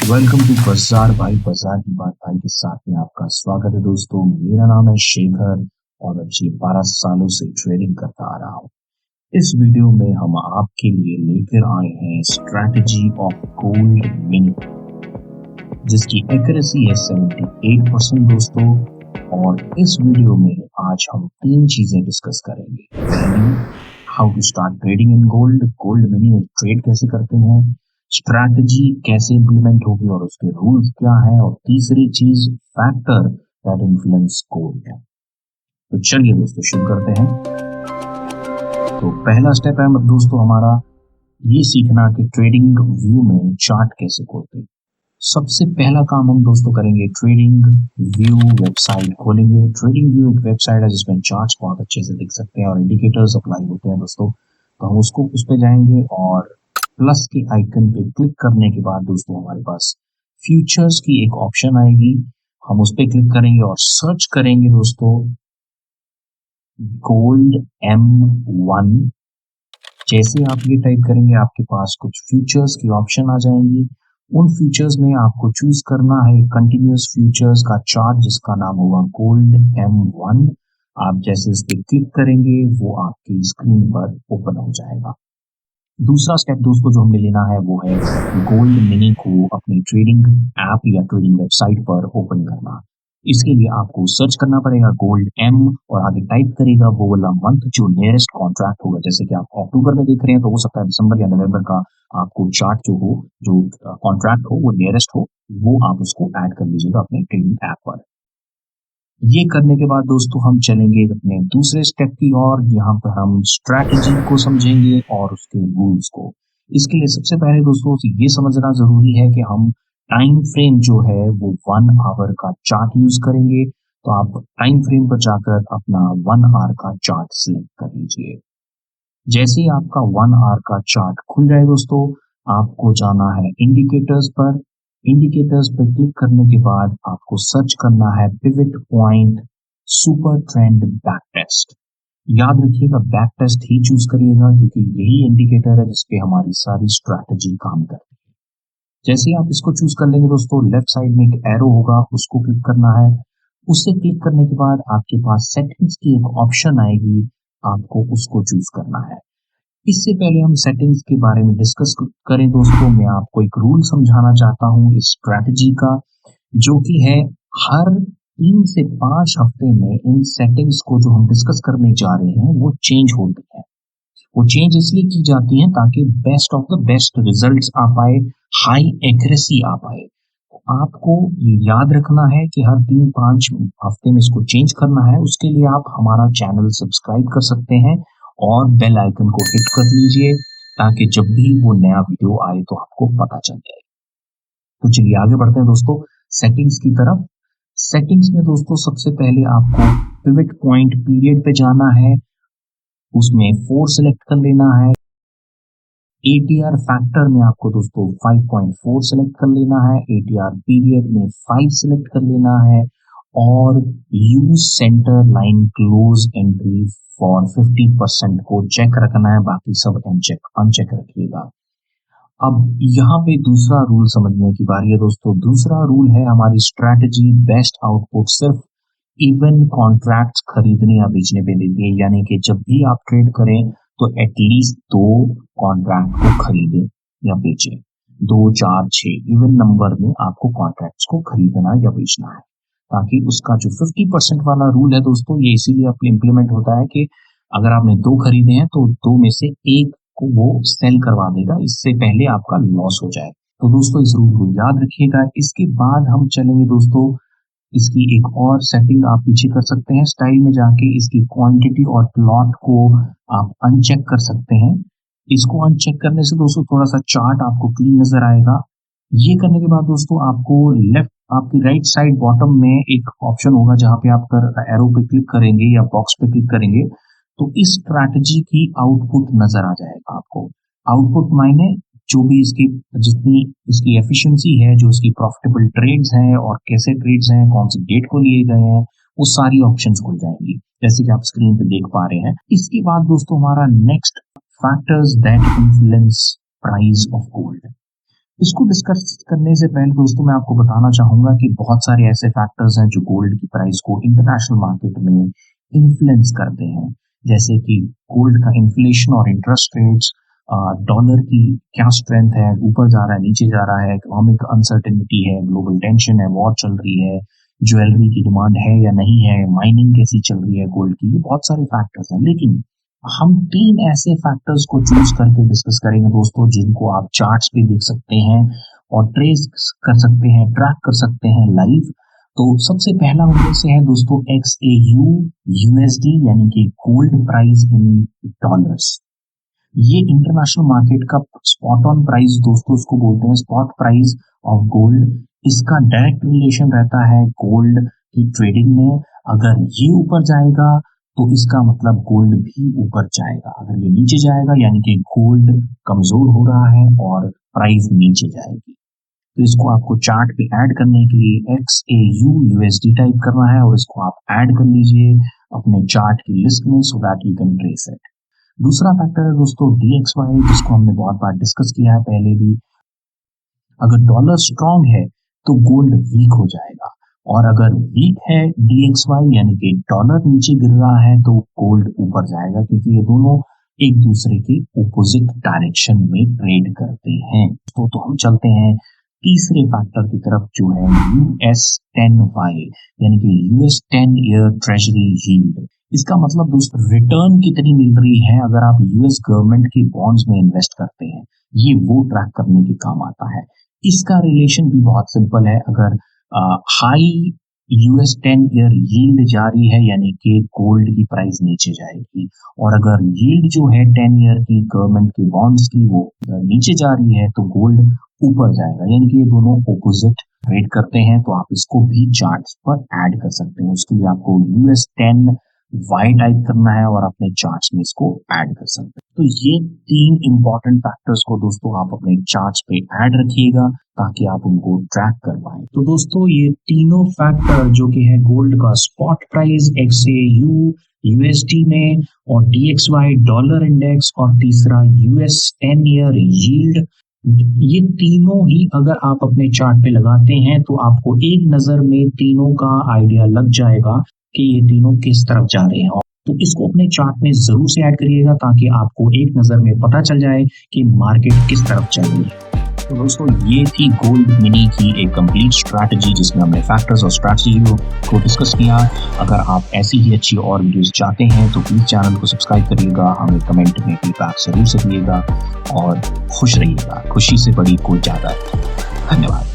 Welcome to बाजार भाई। बाजार की बात भाई के साथ में आपका स्वागत है दोस्तों। मेरा नाम है शेखर और मैं पिछले 12 सालों से ट्रेडिंग करता आ रहा हूँ। इस वीडियो में हम आपके लिए लेकर आए हैं स्ट्रैटेजी ऑफ गोल्ड मिनी, जिसकी एक्यूरेसी है 78% दोस्तों। और इस वीडियो में आज हम 3 चीजें डिस्कस करेंगे। पहली, how to start trading in gold mini में ट्रेड कैसे करते हैं, स्ट्रैटेजी कैसे इंप्लीमेंट होगी और उसके रूल्स क्या है, और तीसरी चीज फैक्टर दैट इन्फ्लुएंस गोल्ड है। तो चलिए दोस्तों शुरू करते हैं। तो पहला स्टेप है दोस्तों हमारा ये सीखना कि ट्रेडिंग व्यू में चार्ट कैसे खोलते हैं। सबसे पहला काम हम दोस्तों करेंगे, ट्रेडिंग व्यू वेबसाइट खोलेंगे। ट्रेडिंग व्यू एक वेबसाइट है जिसमें चार्ट्स बहुत अच्छे से दिख सकते हैं और इंडिकेटर्स अप्लाई होते हैं दोस्तों। तो हम उस पे जाएंगे और प्लस के आइकन पे क्लिक करने के बाद दोस्तों हमारे पास फ्यूचर्स की एक ऑप्शन आएगी। हम उस पे क्लिक करेंगे और सर्च करेंगे दोस्तों गोल्ड M1। जैसे आप ये टाइप करेंगे आपके पास कुछ फ्यूचर्स की ऑप्शन आ जाएंगी। उन फ्यूचर्स में आपको चूज करना है कंटिन्यूअस फ्यूचर्स का चार्ट जिसका नाम होगा गोल्ड M1। आप जैसे इस पे क्लिक करेंगे वो आपकी स्क्रीन पर ओपन हो जाएगा। दूसरा स्टेप दोस्तों जो हमें लेना है वो है गोल्ड मिनी को अपनी ट्रेडिंग ऐप या ट्रेडिंग वेबसाइट पर ओपन करना। इसके लिए आपको सर्च करना पड़ेगा गोल्ड M और आगे टाइप करेगा वो वाला मंथ जो नियरेस्ट कॉन्ट्रैक्ट होगा। जैसे कि आप अक्टूबर में देख रहे हैं तो हो सकता है दिसंबर या नवंबर का आपको चार्ट जो कॉन्ट्रैक्ट हो वो नियरेस्ट हो, वो आप उसको ऐड कर लीजिएगा अपने ट्रेडिंग ऐप पर। ये करने के बाद दोस्तों हम चलेंगे अपने दूसरे स्टेप की ओर। यहाँ पर हम स्ट्रैटेजी को समझेंगे और उसके रूल्स को। इसके लिए सबसे पहले दोस्तों ये समझना जरूरी है कि हम टाइम फ्रेम जो है वो 1 आवर का चार्ट यूज करेंगे। तो आप टाइम फ्रेम पर जाकर अपना 1 आवर का चार्ट सिलेक्ट कर लीजिए। जैसे ही आपका 1 आवर का चार्ट खुल जाए दोस्तों, आपको जाना है इंडिकेटर्स पर। इंडिकेटर्स पर क्लिक करने के बाद आपको सर्च करना है pivot point super trend back test. याद रखिएगा बैक टेस्ट ही चूज करिएगा क्योंकि यही इंडिकेटर है जिसपे हमारी सारी स्ट्रैटेजी काम करती है। जैसे ही आप इसको चूज कर लेंगे दोस्तों, लेफ्ट साइड में एक एरो होगा उसको क्लिक करना है। उससे क्लिक करने के बाद आपके पास सेटिंग्स की एक ऑप्शन आएगी, आपको उसको चूज करना है। इससे पहले हम सेटिंग्स के बारे में डिस्कस करें दोस्तों, मैं आपको एक रूल समझाना चाहता हूं इस स्ट्रैटेजी का, जो कि है हर 3 से 5 हफ्ते में इन सेटिंग्स को जो हम डिस्कस करने जा रहे हैं वो चेंज होती है। वो चेंज इसलिए की जाती है ताकि best of the best results आ पाए, हाई एक्यूरेसी आ पाए। आपको ये याद रखना है कि हर 3-5 हफ्ते में इसको चेंज करना है। उसके लिए आप हमारा चैनल सब्सक्राइब कर सकते हैं और बेल आइकन को हिट कर लीजिए ताकि जब भी वो नया वीडियो आए तो आपको पता चल जाए। तो चलिए आगे बढ़ते हैं दोस्तों सेटिंग्स की तरफ। सेटिंग्स में दोस्तों सबसे पहले आपको पिवट पॉइंट पीरियड पे जाना है, उसमें 4 सिलेक्ट कर लेना है। ATR फैक्टर में आपको दोस्तों 5.4 सिलेक्ट कर लेना है। ATR पीरियड में 5 सिलेक्ट कर लेना है और use centre line close entry for 50% को चेक रखना है, बाकी सब अनचेक रखिएगा। अब यहाँ पे दूसरा रूल समझने की बारी है दोस्तों। दूसरा रूल है हमारी स्ट्रैटेजी बेस्ट आउटपुट सिर्फ इवन कॉन्ट्रैक्ट्स खरीदने या बेचने पे देती है, यानी कि जब भी आप ट्रेड करें तो एटलीस्ट 2 कॉन्ट्रैक्ट को खरीदें या बेचें। 2, 4, 6 इवन नंबर में आपको कॉन्ट्रैक्ट्स को खरीदना या बेचना है, ताकि उसका जो 50% वाला रूल है दोस्तों ये इसीलिए इम्प्लीमेंट होता है कि अगर आपने 2 खरीदे हैं तो 2 में से 1 को वो सेल करवा देगा, इससे पहले आपका लॉस हो जाए। तो दोस्तों इस रूल को याद रखिएगा। इसके बाद हम चलेंगे दोस्तों, इसकी एक और सेटिंग आप पीछे कर सकते हैं, स्टाइल में जाके इसकी क्वांटिटी और प्लॉट को आप अनचेक कर सकते हैं। इसको अनचेक करने से दोस्तों थोड़ा सा चार्ट आपको क्लीन नजर आएगा। ये करने के बाद दोस्तों आपको लेफ्ट आपकी राइट साइड बॉटम में एक ऑप्शन होगा जहां पे आप एरो पे क्लिक करेंगे या बॉक्स पे क्लिक करेंगे तो इस स्ट्रैटेजी की आउटपुट नजर आ जाएगा आपको। आउटपुट मायने जो भी इसकी जितनी इसकी एफिशिएंसी है, जो इसकी प्रॉफिटेबल ट्रेड्स हैं और कैसे ट्रेड्स हैं, कौन सी डेट को लिए गए हैं, वो सारी ऑप्शंस खुल जाएंगी जैसे कि आप स्क्रीन पे देख पा रहे हैं। इसके बाद दोस्तों हमारा next factors that influence price of gold. इसको डिस्कस करने से पहले दोस्तों मैं आपको बताना चाहूंगा कि बहुत सारे ऐसे फैक्टर्स हैं जो गोल्ड की प्राइस को इंटरनेशनल मार्केट में इन्फ्लुएंस करते हैं, जैसे कि गोल्ड का इन्फ्लेशन और इंटरेस्ट रेट्स, डॉलर की क्या स्ट्रेंथ है, ऊपर जा रहा है नीचे जा रहा है, इकोनॉमिक अनसर्टेनिटी है, ग्लोबल टेंशन है, वॉर चल रही है, ज्वेलरी की डिमांड है या नहीं है, माइनिंग कैसी चल रही है गोल्ड की, ये बहुत सारे फैक्टर्स हैं। लेकिन हम 3 ऐसे फैक्टर्स को चूज करके डिस्कस करेंगे दोस्तों, जिनको आप चार्ट्स पे देख सकते हैं और ट्रेस कर सकते हैं, ट्रैक कर सकते हैं लाइव। तो सबसे पहला उनमें से है दोस्तों XAU USD यानी कि गोल्ड प्राइस इन डॉलर्स। ये इंटरनेशनल मार्केट का स्पॉट ऑन प्राइस दोस्तों इसको बोलते हैं, स्पॉट प्राइस ऑफ गोल्ड। इसका डायरेक्ट रिलेशन रहता है गोल्ड की ट्रेडिंग में। अगर ये ऊपर जाएगा तो इसका मतलब गोल्ड भी ऊपर जाएगा, अगर ये नीचे जाएगा यानी कि गोल्ड कमजोर हो रहा है और प्राइस नीचे जाएगी। तो इसको आपको चार्ट पे ऐड करने के लिए XAU USD टाइप करना है और इसको आप ऐड कर लीजिए अपने चार्ट की लिस्ट में, so that you can trace it. दूसरा फैक्टर है दोस्तों DXY, जिसको हमने बहुत बार डिस्कस किया है पहले भी। अगर डॉलर स्ट्रांग है तो गोल्ड वीक हो जाएगा, और अगर वीक है DXY यानी कि डॉलर नीचे गिर रहा है तो गोल्ड ऊपर जाएगा, क्योंकि ये दोनों एक दूसरे के ऑपोजिट डायरेक्शन में ट्रेड करते हैं। तो हम चलते हैं तीसरे फैक्टर की तरफ, जो है US10Y यानी कि US 10 ईयर ट्रेजरी यील्ड। इसका मतलब दोस्तों रिटर्न कितनी मिल रही है अगर आप US गवर्नमेंट की बॉन्ड्स में इन्वेस्ट करते हैं, ये वो ट्रैक करने के काम आता है। इसका रिलेशन भी बहुत सिंपल है। अगर हाई US 10 ईयर यील्ड जा रही है यानी कि गोल्ड की प्राइस नीचे जाएगी, और अगर यील्ड जो है 10 ईयर की गवर्नमेंट की बॉन्ड्स की वो नीचे जा रही है तो गोल्ड ऊपर जाएगा, यानी कि ये दोनों ऑपोजिट ट्रेड करते हैं। तो आप इसको भी चार्ट्स पर ऐड कर सकते हैं। उसके लिए आपको US10Y टाइप करना है और अपने चार्ट्स में इसको ऐड कर सकते हैं। तो ये 3 इंपॉर्टेंट फैक्टर्स को दोस्तों आप अपने चार्ट्स पे ऐड रखिएगा ताकि आप उनको ट्रैक कर पाए। तो दोस्तों ये तीनों फैक्टर जो कि है गोल्ड का स्पॉट प्राइस XAU USD में, और DXY डॉलर इंडेक्स, और तीसरा US 10 ईयर यील्ड, ये तीनों ही अगर आप अपने चार्ट पे लगाते हैं तो आपको एक नजर में तीनों का आइडिया लग जाएगा कि ये तीनों किस तरफ जा रहे हैं। तो इसको अपने चार्ट में जरूर से ऐड करिएगा ताकि आपको एक नजर में पता चल जाए कि मार्केट किस तरफ चल रही है। तो दोस्तों ये थी गोल्ड मिनी की एक कंप्लीट स्ट्रैटेजी, जिसमें हमने फैक्टर्स और स्ट्रैटेजी को डिस्कस किया। अगर आप ऐसी ही अच्छी और वीडियोस चाहते हैं तो प्लीज चैनल को सब्सक्राइब करिएगा, हमें कमेंट में फीडबैक जरूर से दिएगा और खुश रहिएगा। खुशी से बड़ी कोई ज्यादा। धन्यवाद।